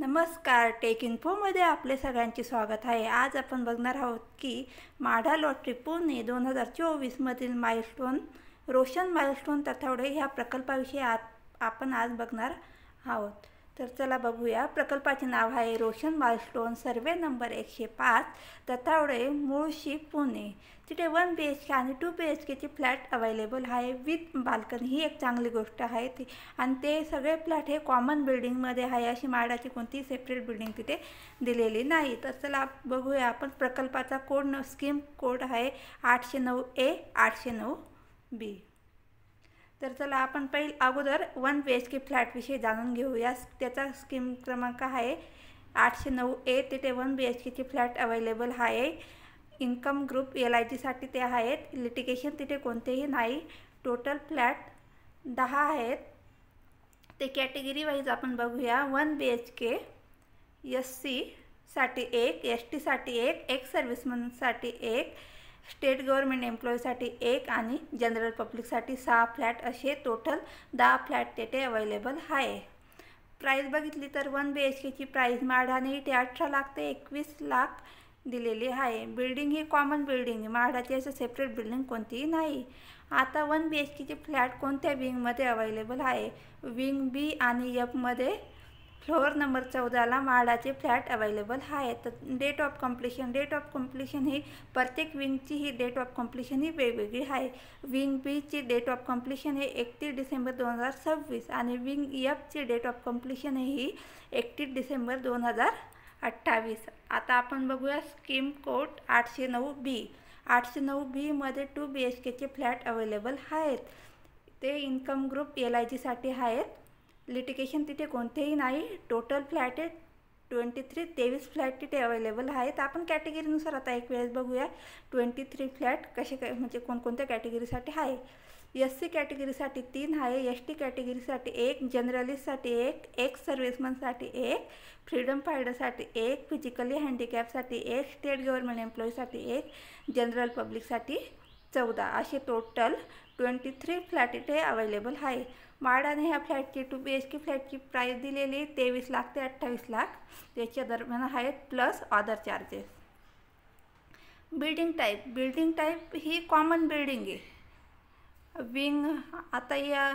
नमस्कार, टेक इन्फोमध्ये आपले सगळ्यांचे स्वागत आहे। आज आपण बघणार आहोत की माढा लॉटरी पुणे 2024मधील माइलस्टोन रोशन माइलस्टोन तथावडे ह्या प्रकल्पाविषयी आपण आज बघणार आहोत। तर चला बघूया। प्रकल्पाचे नाव आहे Roshan milestone, survey number 105, Tathawade, Mulshi, Pune. तिथे 1 BHK आणि 2 BHKचे फ्लॅट अवेलेबल आहे विथ बाल्कनी। ही एक चांगली गोष्ट आहे ती, आणि ते सगळे फ्लॅट हे कॉमन बिल्डिंगमध्ये आहे, अशी माडाची कोणती सेपरेट बिल्डिंग तिथे दिलेली नाही। तर चला बघूया आपण। प्रकल्पाचा कोड स्कीम कोड आहे 809A 809B। तर चला आपण अगोदर 1 BHK फ्लॅटविषयी जाणून घेऊया। त्याचा स्कीम क्रमांक आहे 809A। तिथे 1 BHKचे फ्लॅट अवेलेबल आहे। इन्कम ग्रुप LIG साठी ते आहेत। लिटिगेशन तिथे कोणतेही नाही। टोटल फ्लॅट 10 आहेत। ते कॅटेगरी वाईज आपण बघूया। 1 BHK SC साठी 1, ST साठी 1, एक्स सर्व्हिसमन साठी 1, स्टेट गव्हर्नमेंट एम्प्लॉयीसाठी 1 आणि जनरल पब्लिकसाठी 6 फ्लॅट, असे टोटल 10 फ्लॅट तेथे अवेलेबल आहे। प्राईस बघितली तर 1 BHKची प्राईस माढाने इथे 18 लाख ते 21 लाख दिलेली आहे। बिल्डिंग ही कॉमन बिल्डिंग आहे, माढाची असं सेपरेट बिल्डिंग कोणतीही नाही। आता 1 BHKचे फ्लॅट कोणत्या विंगमध्ये अवेलेबल आहे? विंग B आणि F मध्ये फ्लोअर नंबर 14ला माडाचे फ्लॅट अवेलेबल आहेत। तर डेट ऑफ कम्प्लिशन ही प्रत्येक विंगची ही डेट ऑफ कम्प्लिशन ही वेगवेगळी आहे। विंग B ची डेट ऑफ कम्प्लिशन हे 31 डिसेंबर 2026 आणि विंग F ची डेट ऑफ कम्प्लिशन ही 31 डिसेंबर 2028। आता आपण बघूया स्कीम कोड 809B। 809B मध्ये 2 BHKचे फ्लॅट अवेलेबल आहेत। ते इन्कम ग्रुप LIG साठी आहेत। लिटिगेशन तिथे कोणतेही नाही। टोटल फ्लॅट आहे 23 फ्लॅट तिथे अवेलेबल आहेत। आपण कॅटेगरीनुसार आता एक वेळेस बघूया 23 फ्लॅट कसे म्हणजे कोणकोणत्या कॅटेगरीसाठी आहे। SC कॅटेगरीसाठी 3 आहे, ST कॅटेगरीसाठी 1, जनरलिस्टसाठी 1, एक्स सर्व्हिसमनसाठी 1, फ्रीडम फायटरसाठी 1, फिजिकली हँडिकॅपसाठी 1, स्टेट गव्हर्नमेंट एम्प्लॉयीसाठी 1, जनरल पब्लिकसाठी 14, असे टोटल 23 फ्लॅट इथे अवेलेबल आहे। माडाने ह्या फ्लॅटची 2 BHK फ्लॅटची प्राईस दिलेली 23 लाख ते 28 लाख त्याच्या दरम्यान आहेत, plus other charges. Building type ही कॉमन बिल्डिंग आहे। विंग आता या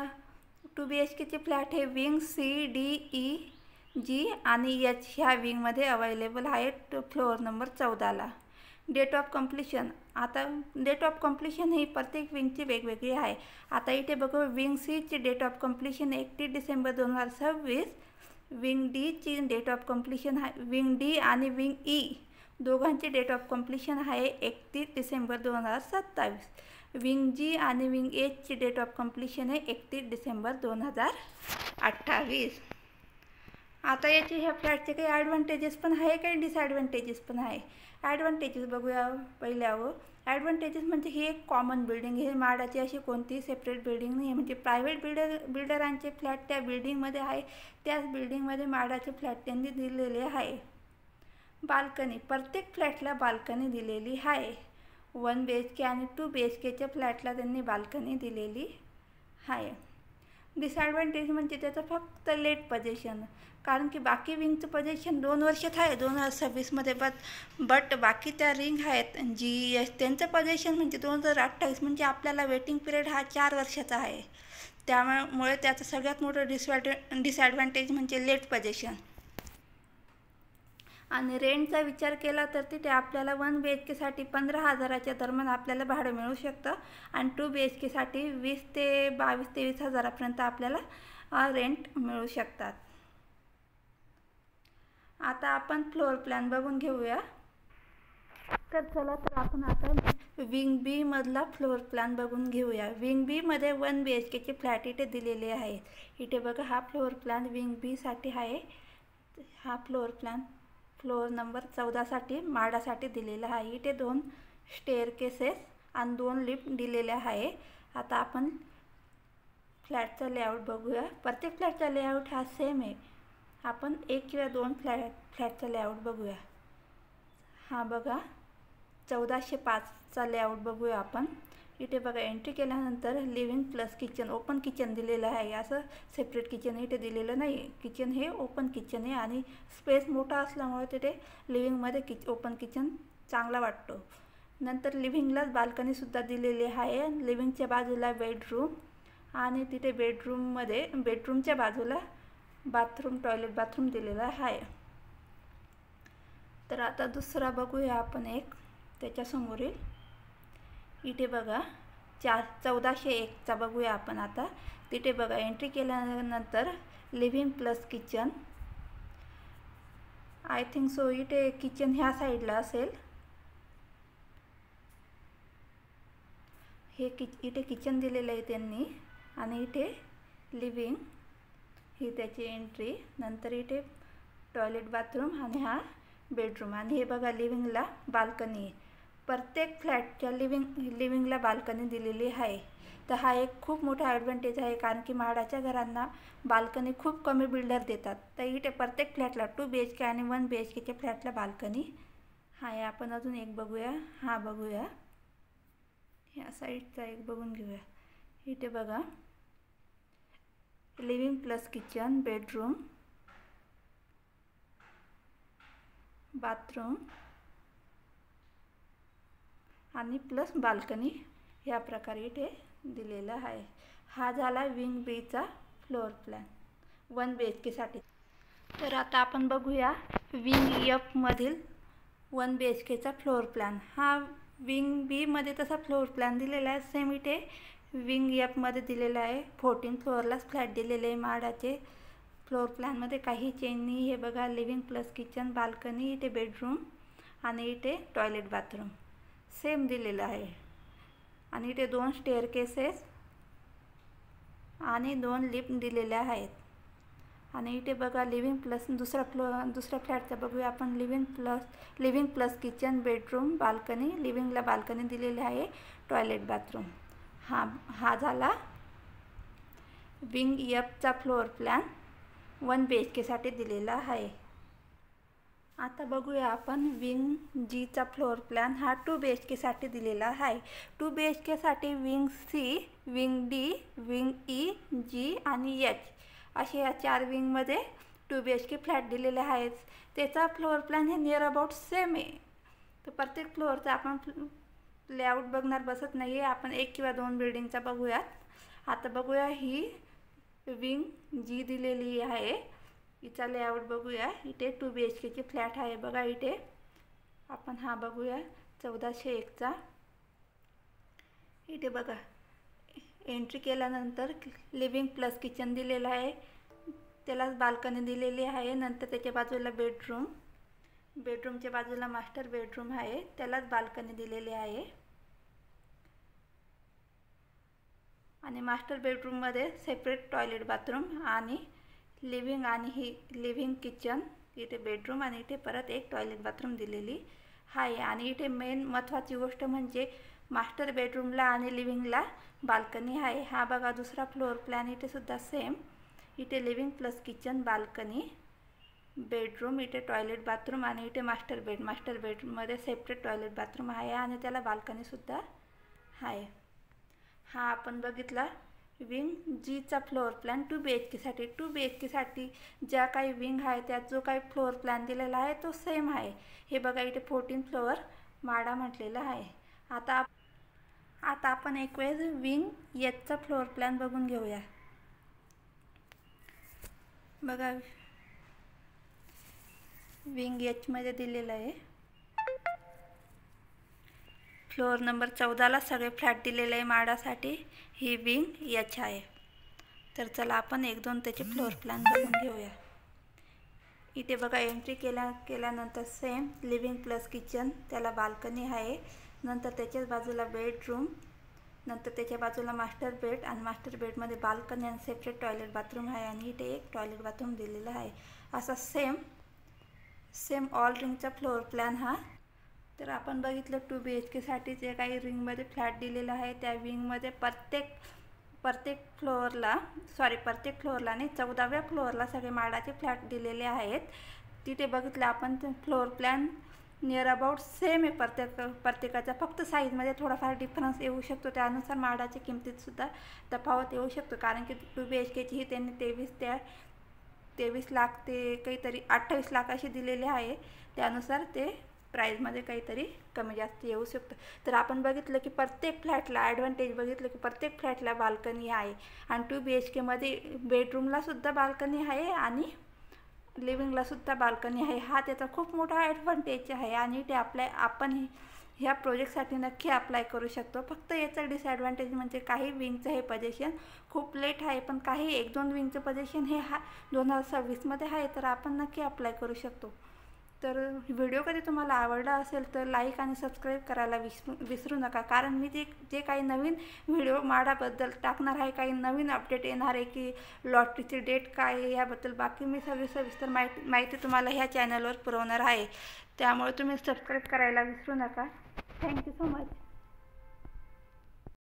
2 BHKचे फ्लॅट हे wing C, D, E, G आणि H ह्या विंगमध्ये अवेलेबल आहेत फ्लोअर नंबर 14ला। डेट ऑफ कम्प्लिशन, आता डेट ऑफ कम्प्लिशन ही प्रत्येक विंगची वेगवेगळी आहे। आता इथे बघू, विंग C ची date of completion 31 December 2026, wing D ची डेट ऑफ कम्प्लिशन आहे, विंग D आणि विंग E दोघांची डेट ऑफ कम्प्लिशन आहे 31 डिसेंबर 2027, विंग G आणि विंग H ची डेट ऑफ कम्प्लिशन आहे 31 डिसेंबर 2028। आता याचे ह्या फ्लॅटचे काही ॲडव्हान्टेजेस पण आहे, काही डिसॲडव्हान्टेजेस पण आहे। ॲडव्हान्टेजेस बघूया पहिल्यावर। ॲडव्हान्टेजेस म्हणजे ही एक कॉमन बिल्डिंग आहे, माडाची अशी कोणतीही सेपरेट बिल्डिंग नाही आहे। म्हणजे प्रायव्हेट बिल्डरांचे फ्लॅट त्या बिल्डिंगमध्ये आहे, त्याच बिल्डिंगमध्ये माडाचे फ्लॅट त्यांनी दिलेले आहे। बाल्कनी, प्रत्येक फ्लॅटला बाल्कनी दिलेली आहे। 1 BHK आणि 2 BHKच्या फ्लॅटला त्यांनी बाल्कनी दिलेली आहे। डिसॲडव्हान्टेज म्हणजे त्याचं फक्त लेट पोझिशन, कारण की बाकी विंगचं पोझिशन 2 वर्षात आहे 2026मध्ये, बट बाकी त्या रिंग आहेत GS त्यांचं पोझिशन म्हणजे 2028, म्हणजे आपल्याला वेटिंग पिरियड हा 4 वर्षाचा आहे। त्यामुळे त्याचं सगळ्यात मोठं डिसॲडव्हान्टेज म्हणजे लेट पोझिशन। आणि रेंटचा विचार केला तर तिथे आपल्याला 1 BHK साठी 15,000च्या दरम्यान आपल्याला भाडं मिळू शकतं, आणि 2 BHK साठी 20 ते 22-23 हजारापर्यंत आपल्याला रेंट मिळू शकतात। आता आपण फ्लोअर प्लॅन बघून घेऊया। तर चला तर आपण आता विंग B मधला फ्लोअर प्लॅन बघून घेऊया। विंग B मध्ये 1 BHKचे फ्लॅट इथे दिलेले आहेत। इथे बघा, हा फ्लोअर प्लॅन विंग B साठी आहे। हा फ्लोअर प्लॅन फ्लोअर नंबर 14 साठी माडासाठी दिलेला आहे। इथे 2 स्टेअरकेसेस आणि 2 लिफ्ट दिलेले आहे। आता आपण फ्लॅटचा लेआउट बघूया। प्रत्येक फ्लॅटचा लेआउट हा सेम आहे। आपण 1 किंवा 2 फ्लॅटचा लेआउट बघूया। हा बघा 1405चा लेआउट बघूया आपण। इथे बघा एंट्री केल्यानंतर living plus kitchen, open kitchen दिलेलं आहे. असं सेपरेट किचन इथे दिलेलं नाही. किचन हे ओपन किचन आहे आणि स्पेस मोठा असल्यामुळे तिथे लिव्हिंगमध्ये ओपन किचन चांगला वाटतो. नंतर लिव्हिंगलाच बाल्कनीसुद्धा दिलेली आहे. लिव्हिंगच्या बाजूला बेडरूम आणि तिथे बेडरूमच्या बाजूला बाथरूम, टॉयलेट बाथरूम दिलेला आहे. तर आता दुसरा बघूया आपण एक त्याच्यासमोरील. इथे बघा 1401चा बघूया आपण आता. तिथे बघा एंट्री केल्यानंतर living plus kitchen. I think so इथे किचन ह्या साईडला असेल. इथे किचन दिलेलं आहे त्यांनी आणि इथे लिव्हिंग ही त्याची एंट्री. नंतर इथे टॉयलेट बाथरूम आणि हा बेडरूम. आणि हे बघा लिव्हिंगला बाल्कनी. प्रत्येक फ्लॅटच्या लिव्हिंगला बाल्कनी दिलेली आहे. तर हा एक खूप मोठा ॲडव्हान्टेज आहे, कारण की म्हाडाच्या घरांना बाल्कनी खूप कमी बिल्डर देतात. तर इथे प्रत्येक फ्लॅटला 2 BHK आणि 1 BHKच्या फ्लॅटला बाल्कनी आहे. आपण अजून एक बघूया. हा बघूया, ह्या साईडचा एक बघून घेऊया. इथे बघा living plus kitchen, bedroom, bathroom आणि प्लस बाल्कनी या प्रकारे इथे दिलेला आहे. हा झाला विंग बीचा फ्लोअर प्लॅन 1 BHKसाठी. तर आता आपण बघूया विंग एफमधील 1 BHKचा फ्लोअर प्लॅन. हा विंग बीमध्ये तसा फ्लोअर प्लॅन दिलेला आहे. सेम इथे विंग एफमध्ये दिलेला आहे. 14 फ्लोअरलाच फ्लॅट दिलेले आहे. म्हाडाचे फ्लोअर प्लॅनमध्ये काही चेंज नाही. हे बघा लिव्हिंग प्लस किचन, बाल्कनी, इथे बेडरूम आणि इथे टॉयलेट बाथरूम सेम दिलेलं आहे. आणि इथे 2 स्टेअरकेसेस आणि 2 लिफ्ट दिलेल्या आहेत. आणि इथे बघा लिव्हिंग प्लस दुसऱ्या फ्लॅटचा बघूया आपण. Living plus kitchen, bedroom, balcony, लिव्हिंगला बाल्कनी दिलेली आहे, टॉयलेट बाथरूम. हा झाला विंग एफचा फ्लोअर प्लॅन 1 BHKसाठी दिलेला आहे. आता बघूया आपण विंग जीचा फ्लोअर प्लॅन. हा 2 BHKसाठी दिलेला आहे. 2 BHKसाठी wing C, wing D, wing E, G आणि एच असे या 4 विंगमध्ये 2 BHK फ्लॅट दिलेले आहेत. त्याचा फ्लोअर प्लॅन हे नियर अबाउट सेम आहे. तर प्रत्येक फ्लोअरचा आपण लेआउट बघणार बसत नाही आहे. आपण 1 किंवा 2 बिल्डिंगचा बघूयात. आता बघूया ही विंग जी दिलेली आहे, हिचा लेआउट बघूया. इथे 2 BHKचे फ्लॅट आहे. बघा इथे आपण हा बघूया 1401चा. इथे बघा एंट्री केल्यानंतर लिव्हिंग प्लस किचन दिलेलं आहे, त्यालाच बाल्कनी दिलेली आहे. नंतर त्याच्या बाजूला बेडरूमच्या बाजूला मास्टर बेडरूम आहे, त्यालाच बाल्कनी दिलेली आहे. आणि मास्टर बेडरूममध्ये सेपरेट टॉयलेट बाथरूम आणि लिव्हिंग आणि ही लिव्हिंग किचन, इथे बेडरूम आणि इथे परत एक टॉयलेट बाथरूम दिलेली आहे. आणि इथे मेन महत्त्वाची गोष्ट म्हणजे मास्टर बेडरूमला आणि लिव्हिंगला बाल्कनी आहे. हा बघा दुसरा फ्लोअर प्लॅन. इथे सुद्धा सेम. इथे living plus kitchen, balcony, bedroom, इथे टॉयलेट बाथरूम आणि इथे मास्टर बेडरूममध्ये सेपरेट टॉयलेट बाथरूम आहे आणि त्याला बाल्कनीसुद्धा आहे. हा आपण बघितला विंग जीचा फ्लोअर प्लॅन 2 BHKसाठी. 2 BHKसाठी ज्या काही विंग आहे त्यात जो काही फ्लोअर प्लॅन दिलेला आहे तो सेम आहे. हे बघा इथे 14 फ्लोअर माडा म्हटलेला आहे. आता आपण एक वेळेस विंग एचचा फ्लोअर प्लॅन बघून घेऊया. बघा विंग एचमध्ये दिलेलं आहे. फ्लोअर नंबर 14ला सगळे फ्लॅट दिलेले आहे माडासाठी. ही विंग एच आहे. तर चला आपण 1-2 त्याचे फ्लोअर प्लॅन बघून घेऊया. इथे बघा एंट्री केल्यानंतर सेम लिव्हिंग प्लस किचन, त्याला बाल्कनी आहे. नंतर त्याच्याच बाजूला बेडरूम, नंतर त्याच्या बाजूला मास्टर बेड आणि मास्टर बेडमध्ये बाल्कनी आणि सेपरेट टॉयलेट बाथरूम आहे. आणि इथे एक टॉयलेट बाथरूम दिलेला आहे. असा सेम ऑल रिंगचा फ्लोअर प्लॅन हा. तर आपण बघितलं 2 BHKसाठी जे काही रिंगमध्ये फ्लॅट दिलेला आहे त्या विंगमध्ये प्रत्येक फ्लोअरला नाही 14व्या फ्लोअरला सगळे माडाचे फ्लॅट दिलेले आहेत. तिथे बघितलं आपण floor plan near about same आहे प्रत्येकाचा, फक्त साईजमध्ये थोडाफार डिफरन्स येऊ शकतो. त्यानुसार माडाच्या किमतीतसुद्धा तफावत येऊ शकतो, कारण की 2BHK ही त्यांनी 23 लाख ते काहीतरी 28 लाख अशी दिलेली आहे. त्यानुसार ते प्राईजमध्ये काहीतरी कमी जास्त येऊ शकतं. तर आपण बघितलं की प्रत्येक फ्लॅटला ॲडव्हान्टेज बघितलं की प्रत्येक फ्लॅटला बाल्कनी आहे आणि 2BHKमध्ये बेडरूमलासुद्धा बाल्कनी आहे आणि लिव्हिंगलासुद्धा बाल्कनी आहे. हा त्याचा खूप मोठा ॲडव्हान्टेज आहे आणि ते आपण ह्या प्रोजेक्टसाठी नक्की अप्लाय करू शकतो. फक्त याचा डिसॲडव्हान्टेज म्हणजे काही विंगचं हे पोझिशन खूप लेट आहे, पण काही 1-2 विंगचं पोझिशन हे 2026मध्ये आहे, तर आपण नक्की अप्लाय करू शकतो. तर व्हिडिओ कधी तुम्हाला आवडला असेल तर लाईक आणि सबस्क्राईब करायला विसरू नका, कारण मी जे काही नवीन व्हिडिओ माडाबद्दल टाकणार आहे, काही नवीन अपडेट येणार आहे की लॉटरीची डेट काय आहे याबद्दल बाकी मी सविस्तर माहिती तुम्हाला ह्या चॅनलवर पुरवणार आहे. त्यामुळे तुम्ही सबस्क्राईब करायला विसरू नका. Thank you so much.